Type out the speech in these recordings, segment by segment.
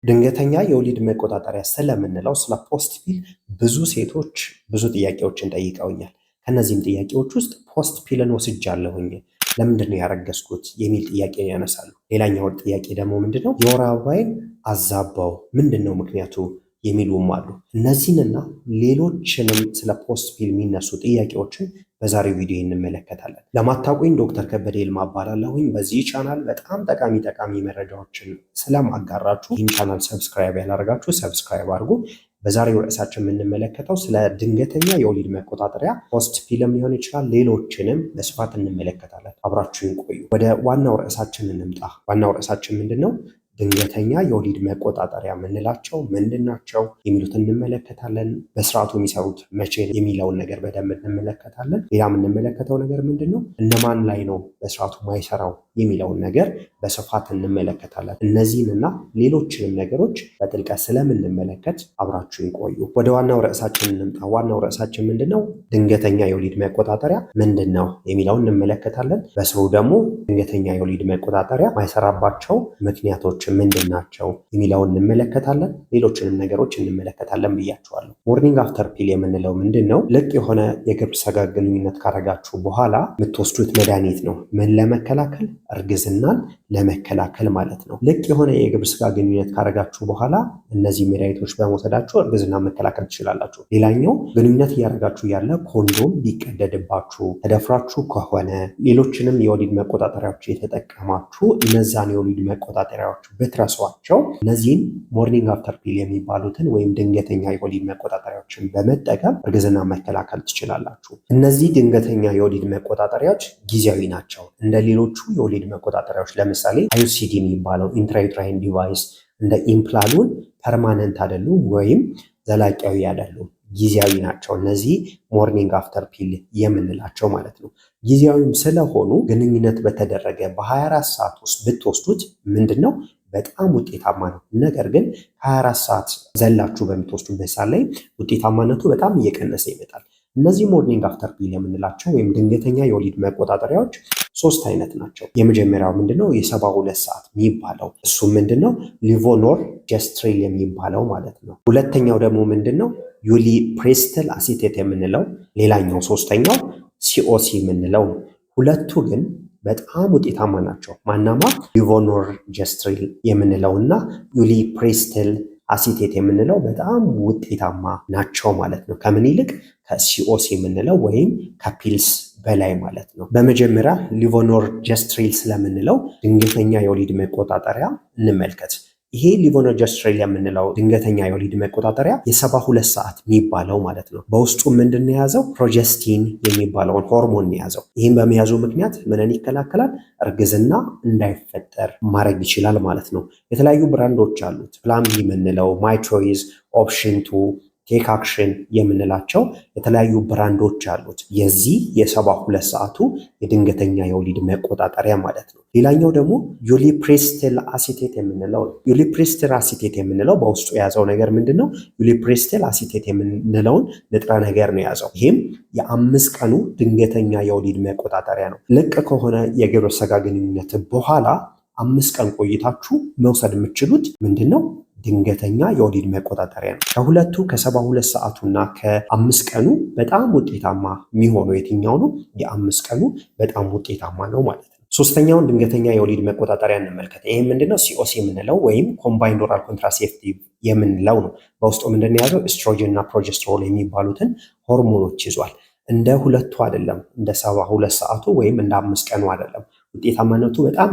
ድንገተኛ የወሊድ መቆጣጠሪያ ስለምንለው ስለ ፖስት ፒል ብዙ ሴቶች ብዙ ጥያቄዎችን ጠይቀውኛል። ከነዚህም ጥያቄዎች ውስጥ ፖስት ፒልን ወስጃለሁኝ ለምንድን ነው ያረገዝኩት የሚል ጥያቄ ያነሳሉ። ሌላኛው ጥያቄ ደግሞ ምንድነው የወር አበባዬን አዛባው ምንድነው ምክንያቱ የሚሉም አሉ። እነዚህንና ሌሎችንም ስለ ፖስት ፒል የሚነሱ ጥያቄዎችን በዛሬው ቪዲዮ እንመለከታለን። ለማታውቁኝ ዶክተር ከበደ ይልማ እባላለሁኝ። በዚህ ቻናል በጣም ጠቃሚ መረጃዎችን ስለማጋራችሁ ይህን ቻናል ሰብስክራይብ ያላደረጋችሁ ሰብስክራይብ አድርጉ። በዛሬው ርዕሳችን የምንመለከተው ስለ ድንገተኛ የወሊድ መቆጣጠሪያ ፖስት ፒልም ሊሆን ይችላል፣ ሌሎችንም በስፋት እንመለከታለን። አብራችሁን ቆዩ። ወደ ዋናው ርዕሳችን እንምጣ። ዋናው ርዕሳችን ምንድነው? ድንገተኛ የወሊድ መቆጣጠሪያ የምንላቸው ምንድናቸው የሚሉትን እንመለከታለን። በስርዓቱ የሚሰሩት መቼ የሚለውን ነገር በደንብ እንመለከታለን። ሌላ የምንመለከተው ነገር ምንድነው? እነማን ላይ ነው በስርዓቱ ማይሰራው የሚለውን ነገር በስፋት እንመለከታለን። እነዚህንና ሌሎችንም ነገሮች በጥልቀት ስለምንመለከት አብራችሁን ቆዩ። ወደ ዋናው ርዕሳችን እንምጣ። ዋናው ርዕሳችን ምንድነው? ድንገተኛ የወሊድ መቆጣጠሪያ ምንድነው የሚለውን እንመለከታለን። በስሩ ደግሞ ድንገተኛ የወሊድ መቆጣጠሪያ ማይሰራባቸው ምክንያቶች ምንድን ናቸው የሚለውን እንመለከታለን። ሌሎችንም ነገሮች እንመለከታለን ብያችኋለሁ። ሞርኒንግ አፍተር ፒል የምንለው ምንድን ነው? ልቅ የሆነ የግብረ ሥጋ ግንኙነት ካረጋችሁ በኋላ የምትወስዱት መድኃኒት ነው። ምን ለመከላከል? እርግዝናን ለመከላከል ማለት ነው። ልቅ የሆነ የግብረ ሥጋ ግንኙነት ካረጋችሁ በኋላ እነዚህ መድኃኒቶች በመውሰዳችሁ እርግዝና መከላከል ትችላላችሁ። ሌላኛው ግንኙነት እያደረጋችሁ ያለ ኮንዶም ቢቀደድባችሁ፣ ተደፍራችሁ ከሆነ ሌሎችንም የወሊድ መቆጣጠሪያዎች የተጠቀማችሁ እነዛን የወሊድ መቆጣጠሪያዎች ብትረሷቸው እነዚህን ሞርኒንግ አፍተር ፒል የሚባሉትን ወይም ድንገተኛ የወሊድ መቆጣጠሪያዎችን በመጠቀም እርግዝና መከላከል ትችላላችሁ። እነዚህ ድንገተኛ የወሊድ መቆጣጠሪያዎች ጊዜያዊ ናቸው። እንደ ሌሎቹ የወሊድ መቆጣጠሪያዎች ለምሳሌ አዩሲዲ የሚባለው ኢንትራዩትራይን ዲቫይስ እንደ ኢምፕላሉን ፐርማነንት አይደሉም ወይም ዘላቂያዊ አይደሉም፣ ጊዜያዊ ናቸው። እነዚህ ሞርኒንግ አፍተር ፒል የምንላቸው ማለት ነው። ጊዜያዊም ስለሆኑ ግንኙነት በተደረገ በ24 ሰዓት ውስጥ ብትወስዱት ምንድነው በጣም ውጤታማ ነው። ነገር ግን 24 ሰዓት ዘላችሁ በምትወስዱበት ሰዓት ላይ ውጤታማነቱ በጣም እየቀነሰ ይመጣል። እነዚህ ሞርኒንግ አፍተር ፒል የምንላቸው ወይም ድንገተኛ የወሊድ መቆጣጠሪያዎች 3 አይነት ናቸው። የመጀመሪያው ምንድነው? የ72 ሰዓት የሚባለው እሱም ምንድነው? ሊቮኖር ጀስትሬል የሚባለው ማለት ነው። ሁለተኛው ደግሞ ምንድነው? ዩሊፕሬስትል አሲቴት የምንለው፣ ሌላኛው ሶስተኛው ሲኦሲ የምንለው ነው። ሁለቱ ግን በጣም ውጤታማ ናቸው። ማናማ? ሊቮኖር ጀስትሬል የምንለው እና ዩሊፕሬስትል አሲቴት የምንለው በጣም ውጤታማ ናቸው ማለት ነው። ከምን ይልቅ? ከሲኦሲ የምንለው ወይም ከፒልስ በላይ ማለት ነው። በመጀመሪያ ሊቮኖር ጀስትሬል ስለምንለው ድንገተኛ የወሊድ መቆጣጠሪያ እንመልከት። ይሄ ሊቮኖር ጀስትሬል የምንለው ድንገተኛ የወሊድ መቆጣጠሪያ የ72 ሰዓት የሚባለው ማለት ነው። በውስጡ ምንድን የያዘው? ፕሮጀስቲን የሚባለውን ሆርሞን የያዘው። ይህም በመያዙ ምክንያት ምንን ይከላከላል? እርግዝና እንዳይፈጠር ማድረግ ይችላል ማለት ነው። የተለያዩ ብራንዶች አሉት። ፕላን ቢ የምንለው፣ ማይ ቾይስ፣ ኦፕሽን 2፣ ቴክ አክሽን የምንላቸው የተለያዩ ብራንዶች አሉት። የዚህ የ72 ሰዓቱ የድንገተኛ የወሊድ መቆጣጠሪያ ማለት ነው። ሌላኛው ደግሞ ዩሊፕሬስትል አሲቴት የምንለው ነው። ዩሊፕሬስትል አሲቴት የምንለው በውስጡ የያዘው ነገር ምንድነው? ዩሊፕሬስትል አሲቴት የምንለውን ንጥረ ነገር ነው የያዘው። ይህም የ5 ቀኑ ድንገተኛ የወሊድ መቆጣጠሪያ ነው። ልቅ ከሆነ የግብረ ሥጋ ግንኙነት በኋላ 5 ቀን ቆይታችሁ መውሰድ የምትችሉት ምንድነው? ድንገተኛ የወሊድ መቆጣጠሪያ ነው። ከሁለቱ ከ72 ሰዓቱና ከ5 ቀኑ በጣም ውጤታማ የሚሆነው የትኛው ነው? የ5 ቀኑ በጣም ውጤታማ ነው ማለት ነው። ሶስተኛውን ድንገተኛ የወሊድ መቆጣጠሪያ እንመልከት። ይህ ምንድነው? ሲኦሲ የምንለው ወይም ኮምባይንድ ኦራል ኮንትራሴፕቲቭ የምንለው ነው። በውስጡ ምንድን የያዘው? ኤስትሮጅን እና ፕሮጀስትሮል የሚባሉትን ሆርሞኖች ይዟል። እንደ ሁለቱ አይደለም፣ እንደ 72 ሰዓቱ ወይም እንደ 5 ቀኑ አይደለም። ውጤታማነቱ በጣም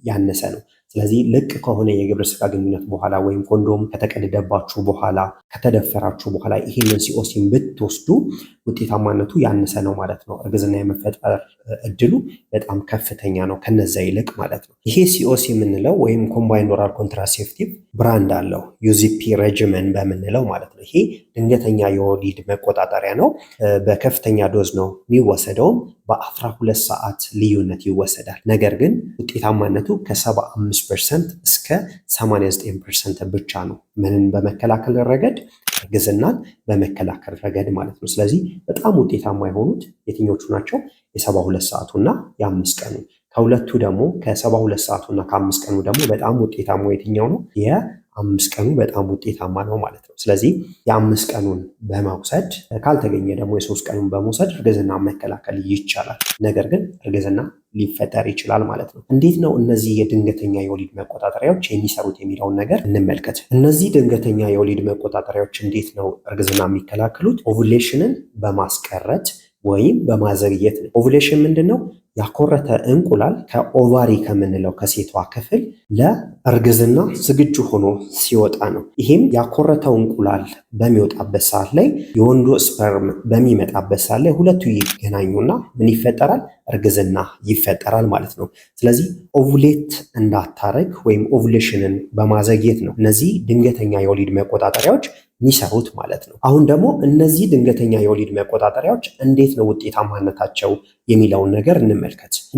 ያነሰ ነው። ስለዚህ ልቅ ከሆነ የግብረ ሥጋ ግንኙነት በኋላ ወይም ኮንዶም ከተቀደደባችሁ በኋላ ከተደፈራችሁ በኋላ ይሄንን ሲኦሲን ብትወስዱ ውጤታማነቱ ያነሰ ነው ማለት ነው። እርግዝና የመፈጠር እድሉ በጣም ከፍተኛ ነው ከነዛ ይልቅ ማለት ነው። ይሄ ሲኦሲ የምንለው ወይም ኮምባይንድ ኦራል ኮንትራሴፕቲቭ ብራንድ አለው፣ ዩዚፒ ሬጅመን በምንለው ማለት ነው። ይሄ ድንገተኛ የወሊድ መቆጣጠሪያ ነው። በከፍተኛ ዶዝ ነው የሚወሰደውም፣ በ12 ሰዓት ልዩነት ይወሰዳል። ነገር ግን ውጤታማነቱ ከ75% እስከ 89% ብቻ ነው። ምንን በመከላከል ረገድ? እርግዝናን በመከላከል ረገድ ማለት ነው። ስለዚህ በጣም ውጤታማ የሆኑት የትኞቹ ናቸው? የ72 ሰዓቱና የ5 ቀኑ። ከሁለቱ ደግሞ ከ72 ሰዓቱና ከ5 ቀኑ ደግሞ በጣም ውጤታማ የትኛው ነው? 5 ቀኑ በጣም ውጤታማ ነው ማለት ነው። ስለዚህ የ5 ቀኑን በመውሰድ ካልተገኘ ደግሞ የ3 ቀኑን በመውሰድ እርግዝና መከላከል ይቻላል። ነገር ግን እርግዝና ሊፈጠር ይችላል ማለት ነው። እንዴት ነው እነዚህ የድንገተኛ የወሊድ መቆጣጠሪያዎች የሚሰሩት የሚለውን ነገር እንመልከት። እነዚህ ድንገተኛ የወሊድ መቆጣጠሪያዎች እንዴት ነው እርግዝና የሚከላከሉት? ኦቭሌሽንን በማስቀረት ወይም በማዘግየት ነው። ኦቭሌሽን ምንድን ነው? ያኮረተ እንቁላል ከኦቫሪ ከምንለው ከሴቷ ክፍል ለእርግዝና ዝግጁ ሆኖ ሲወጣ ነው። ይህም ያኮረተው እንቁላል በሚወጣበት ሰዓት ላይ የወንዱ ስፐርም በሚመጣበት ሰዓት ላይ ሁለቱ ይገናኙና ምን ይፈጠራል? እርግዝና ይፈጠራል ማለት ነው። ስለዚህ ኦቭሌት እንዳታረግ ወይም ኦቭሌሽንን በማዘግየት ነው እነዚህ ድንገተኛ የወሊድ መቆጣጠሪያዎች የሚሰሩት ማለት ነው። አሁን ደግሞ እነዚህ ድንገተኛ የወሊድ መቆጣጠሪያዎች እንዴት ነው ውጤታማነታቸው የሚለውን ነገር እንመልከት።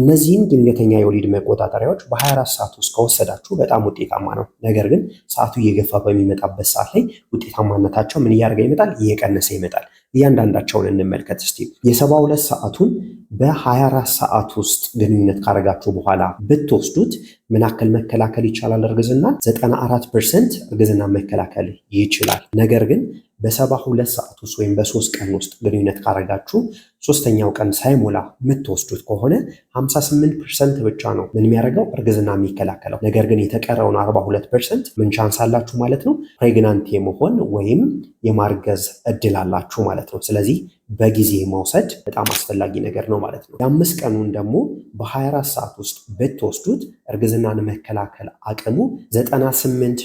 እነዚህን ድንገተኛ የወሊድ መቆጣጠሪያዎች በ24 ሰዓት ውስጥ ከወሰዳችሁ በጣም ውጤታማ ነው። ነገር ግን ሰዓቱ እየገፋ በሚመጣበት ሰዓት ላይ ውጤታማነታቸው ምን እያደረገ ይመጣል? እየቀነሰ ይመጣል። እያንዳንዳቸውን እንመልከት እስቲ። የ72 ሰዓቱን በ24 ሰዓት ውስጥ ግንኙነት ካረጋችሁ በኋላ ብትወስዱት ምን ያክል መከላከል ይቻላል? እርግዝና 94% እርግዝና መከላከል ይችላል። ነገር ግን በ72 ሰዓት ውስጥ ወይም በ3 ቀን ውስጥ ግንኙነት ካረጋችሁ ሶስተኛው ቀን ሳይሞላ የምትወስዱት ከሆነ 58% ብቻ ነው ምን የሚያደርገው? እርግዝና የሚከላከለው። ነገር ግን የተቀረውን 42% ምን ቻንስ አላችሁ ማለት ነው? ፕሬግናንት የመሆን ወይም የማርገዝ እድል አላችሁ ማለት ነው። ስለዚህ በጊዜ መውሰድ በጣም አስፈላጊ ነገር ነው ማለት ነው። የ5 ቀኑን ደግሞ በ24 ሰዓት ውስጥ ብትወስዱት እርግዝናን መከላከል አቅሙ 98%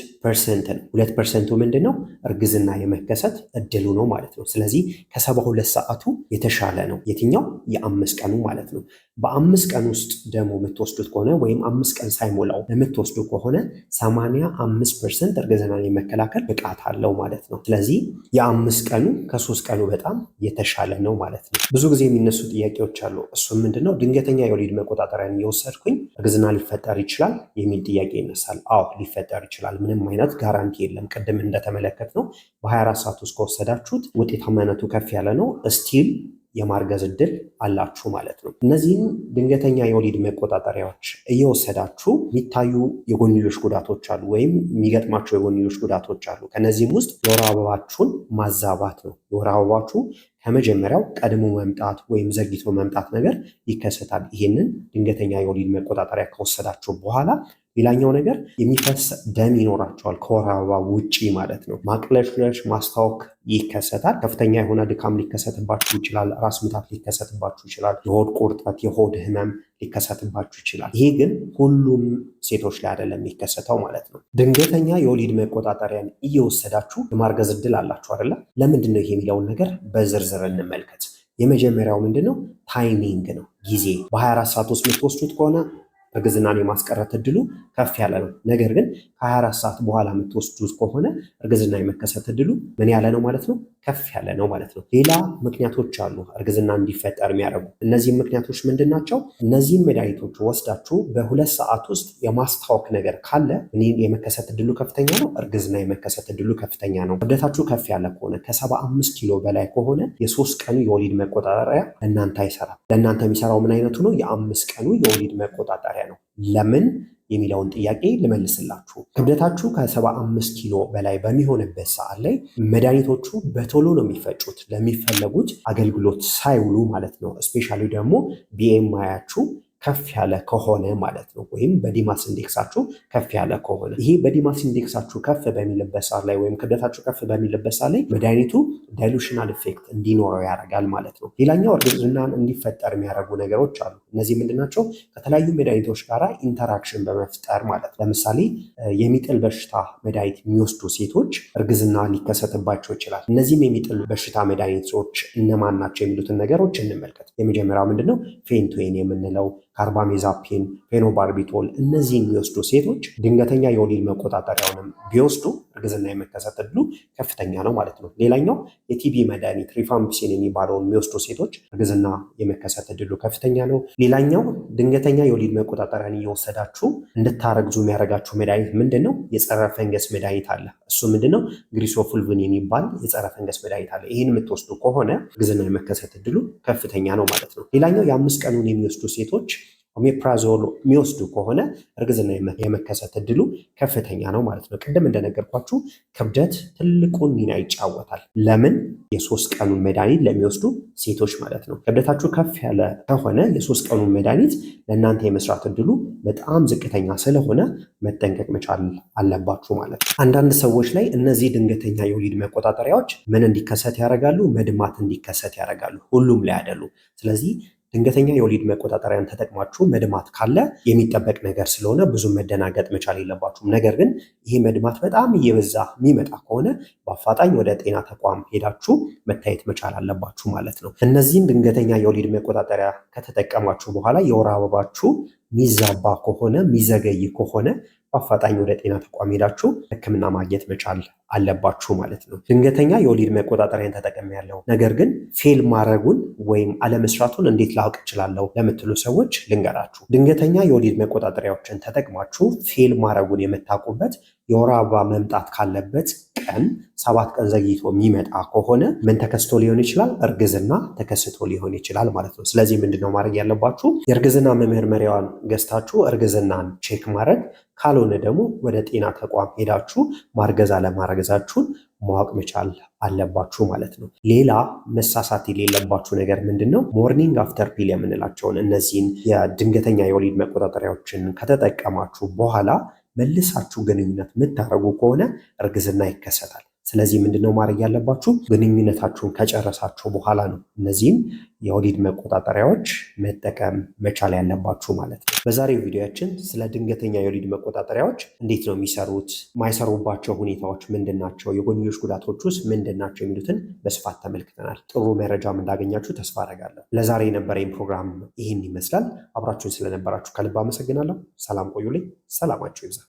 ነው። 2% ምንድን ነው? እርግዝና የመከሰት እድሉ ነው ማለት ነው። ስለዚህ ከ72 ሰዓቱ የተሻለ ነው። የትኛው? የ5 ቀኑ ማለት ነው። በ5 ቀን ውስጥ ደግሞ የምትወስዱት ከሆነ ወይም 5 ቀን ሳይሞላው የምትወስዱ ከሆነ 85% እርግዝናን የመከላከል ብቃት አለው ማለት ነው። ስለዚህ የ5 ቀኑ ከ3 ቀኑ በጣም የተሻለ ነው ማለት ነው። ብዙ ጊዜ የሚነሱ ጥያቄዎች አሉ። እሱም ምንድነው? ድንገተኛ የወሊድ መቆጣጠሪያን እየወሰድኩኝ እርግዝና ሊፈጠር ይችላል የሚል ጥያቄ ይነሳል። አዎ ሊፈጠር ይችላል። ምንም አይነት ጋራንቲ የለም። ቅድም እንደተመለከት ነው በ24 ሰዓት ውስጥ ከወሰዳችሁት ውጤታማነቱ ከፍ ያለ ነው። ስቲል የማርገዝ እድል አላችሁ ማለት ነው። እነዚህን ድንገተኛ የወሊድ መቆጣጠሪያዎች እየወሰዳችሁ የሚታዩ የጎንዮሽ ጉዳቶች አሉ፣ ወይም የሚገጥማቸው የጎንዮሽ ጉዳቶች አሉ። ከነዚህም ውስጥ የወር አበባችሁን ማዛባት ነው። የወር አበባችሁ ከመጀመሪያው ቀድሞ መምጣት ወይም ዘግይቶ መምጣት ነገር ይከሰታል። ይህንን ድንገተኛ የወሊድ መቆጣጠሪያ ከወሰዳችሁ በኋላ ሌላኛው ነገር የሚፈስ ደም ይኖራቸዋል ከወር አበባ ውጪ ማለት ነው። ማቅለሽለሽ፣ ማስታወክ ይከሰታል። ከፍተኛ የሆነ ድካም ሊከሰትባችሁ ይችላል። ራስ ምታት ሊከሰትባችሁ ይችላል። የሆድ ቁርጠት፣ የሆድ ህመም ሊከሰትባችሁ ይችላል። ይሄ ግን ሁሉም ሴቶች ላይ አይደለም የሚከሰተው ማለት ነው። ድንገተኛ የወሊድ መቆጣጠሪያን እየወሰዳችሁ የማርገዝ እድል አላችሁ አይደለ? ለምንድን ነው ይሄ የሚለውን ነገር በዝርዝር እንመልከት። የመጀመሪያው ምንድነው? ታይሚንግ ነው፣ ጊዜ። በ24 ሰዓት ውስጥ የምትወስዱት ከሆነ እርግዝናን የማስቀረት እድሉ ከፍ ያለ ነው። ነገር ግን ከ24 ሰዓት በኋላ የምትወስዱት ከሆነ እርግዝና የመከሰት እድሉ ምን ያለ ነው ማለት ነው? ከፍ ያለ ነው ማለት ነው። ሌላ ምክንያቶች አሉ እርግዝና እንዲፈጠር የሚያደርጉ። እነዚህም ምክንያቶች ምንድን ናቸው? እነዚህን መድኃኒቶች ወስዳችሁ በ2 ሰዓት ውስጥ የማስታወክ ነገር ካለ የመከሰት እድሉ ከፍተኛ ነው። እርግዝና የመከሰት እድሉ ከፍተኛ ነው። ክብደታችሁ ከፍ ያለ ከሆነ ከ75 ኪሎ በላይ ከሆነ የ3 ቀኑ የወሊድ መቆጣጠሪያ ለእናንተ አይሰራም። ለእናንተ የሚሰራው ምን አይነቱ ነው? የ5 ቀኑ የወሊድ መቆጣጠሪያ ነው። ለምን የሚለውን ጥያቄ ልመልስላችሁ። ክብደታችሁ ከ75 ኪሎ በላይ በሚሆንበት ሰዓት ላይ መድኃኒቶቹ በቶሎ ነው የሚፈጩት፣ ለሚፈለጉት አገልግሎት ሳይውሉ ማለት ነው። እስፔሻሊ ደግሞ ቢኤምአያችሁ ከፍ ያለ ከሆነ ማለት ነው፣ ወይም በዲማስ ኢንዴክሳችሁ ከፍ ያለ ከሆነ። ይሄ በዲማስ ኢንዴክሳችሁ ከፍ በሚልበት ሰዓት ላይ ወይም ክብደታችሁ ከፍ በሚልበት ሰዓት ላይ መድኃኒቱ ዳይሉሽናል ኢፌክት እንዲኖረው ያደርጋል ማለት ነው። ሌላኛው እርግዝናን እንዲፈጠር የሚያደርጉ ነገሮች አሉ። እነዚህ ምንድናቸው? ከተለያዩ መድኃኒቶች ጋር ኢንተራክሽን በመፍጠር ማለት ነው። ለምሳሌ የሚጥል በሽታ መድኃኒት የሚወስዱ ሴቶች እርግዝና ሊከሰትባቸው ይችላል። እነዚህም የሚጥል በሽታ መድኃኒቶች እነማን ናቸው የሚሉትን ነገሮች እንመልከት። የመጀመሪያው ምንድነው? ፌንቶይን የምንለው፣ ካርባሜዛፒን፣ ፌኖባርቢቶል እነዚህ የሚወስዱ ሴቶች ድንገተኛ የወሊድ መቆጣጠሪያውንም ቢወስዱ እርግዝና የመከሰት እድሉ ከፍተኛ ነው ማለት ነው። ሌላኛው የቲቢ መድኃኒት ሪፋምፒሲን የሚባለውን የሚወስዱ ሴቶች እርግዝና የመከሰት እድሉ ከፍተኛ ነው። ሌላኛው ድንገተኛ የወሊድ መቆጣጠሪያን እየወሰዳችሁ እንድታረግዙ የሚያደርጋችሁ መድኃኒት ምንድን ነው? የጸረ ፈንገስ መድኃኒት አለ። እሱ ምንድነው? ግሪሶፉልቪን የሚባል የጸረ ፈንገስ መድኃኒት አለ። ይህን የምትወስዱ ከሆነ እርግዝና የመከሰት እድሉ ከፍተኛ ነው ማለት ነው። ሌላኛው የ5 ቀኑን የሚወስዱ ሴቶች ኦሜፕራዞል የሚወስዱ ከሆነ እርግዝና የመከሰት እድሉ ከፍተኛ ነው ማለት ነው። ቅድም እንደነገርኳችሁ ክብደት ትልቁን ሚና ይጫወታል። ለምን? የ3 ቀኑን መድኃኒት ለሚወስዱ ሴቶች ማለት ነው። ክብደታችሁ ከፍ ያለ ከሆነ የ3 ቀኑን መድኃኒት ለእናንተ የመስራት እድሉ በጣም ዝቅተኛ ስለሆነ መጠንቀቅ መቻል አለባችሁ ማለት ነው። አንዳንድ ሰዎች ላይ እነዚህ ድንገተኛ የወሊድ መቆጣጠሪያዎች ምን እንዲከሰት ያደርጋሉ? መድማት እንዲከሰት ያደርጋሉ። ሁሉም ላይ አይደሉም። ስለዚህ ድንገተኛ የወሊድ መቆጣጠሪያን ተጠቅማችሁ መድማት ካለ የሚጠበቅ ነገር ስለሆነ ብዙ መደናገጥ መቻል የለባችሁም። ነገር ግን ይሄ መድማት በጣም እየበዛ የሚመጣ ከሆነ በአፋጣኝ ወደ ጤና ተቋም ሄዳችሁ መታየት መቻል አለባችሁ ማለት ነው። እነዚህም ድንገተኛ የወሊድ መቆጣጠሪያ ከተጠቀማችሁ በኋላ የወር አበባችሁ ሚዛባ ከሆነ ሚዘገይ ከሆነ በአፋጣኝ ወደ ጤና ተቋም ሄዳችሁ ሕክምና ማግኘት መቻል አለባችሁ ማለት ነው። ድንገተኛ የወሊድ መቆጣጠሪያን ተጠቅሜያለሁ ነገር ግን ፌል ማድረጉን ወይም አለመስራቱን እንዴት ላውቅ እችላለሁ ለምትሉ ሰዎች ልንገራችሁ። ድንገተኛ የወሊድ መቆጣጠሪያዎችን ተጠቅማችሁ ፌል ማድረጉን የምታውቁበት የወር አበባ መምጣት ካለበት ቀን 7 ቀን ዘግይቶ የሚመጣ ከሆነ ምን ተከስቶ ሊሆን ይችላል? እርግዝና ተከስቶ ሊሆን ይችላል ማለት ነው። ስለዚህ ምንድነው ማድረግ ያለባችሁ? የእርግዝና መመርመሪያዋን ገዝታችሁ እርግዝናን ቼክ ማድረግ፣ ካልሆነ ደግሞ ወደ ጤና ተቋም ሄዳችሁ ማርገዝ አለማርገዛችሁን ማወቅ መቻል አለባችሁ ማለት ነው። ሌላ መሳሳት የሌለባችሁ ነገር ምንድነው? ሞርኒንግ አፍተር ፒል የምንላቸውን እነዚህን የድንገተኛ የወሊድ መቆጣጠሪያዎችን ከተጠቀማችሁ በኋላ መልሳችሁ ግንኙነት የምታደርጉ ከሆነ እርግዝና ይከሰታል። ስለዚህ ምንድነው ማድረግ ያለባችሁ? ግንኙነታችሁን ከጨረሳችሁ በኋላ ነው እነዚህም የወሊድ መቆጣጠሪያዎች መጠቀም መቻል ያለባችሁ ማለት ነው። በዛሬው ቪዲዮአችን ስለ ድንገተኛ የወሊድ መቆጣጠሪያዎች እንዴት ነው የሚሰሩት፣ ማይሰሩባቸው ሁኔታዎች ምንድናቸው፣ የጎንዮሽ ጉዳቶች ውስጥ ምንድናቸው የሚሉትን በስፋት ተመልክተናል። ጥሩ መረጃም እንዳገኛችሁ ተስፋ አደርጋለሁ። ለዛሬ የነበረኝ ፕሮግራም ይህን ይመስላል። አብራችሁን ስለነበራችሁ ከልብ አመሰግናለሁ። ሰላም ቆዩልኝ። ሰላማችሁ ይብዛ።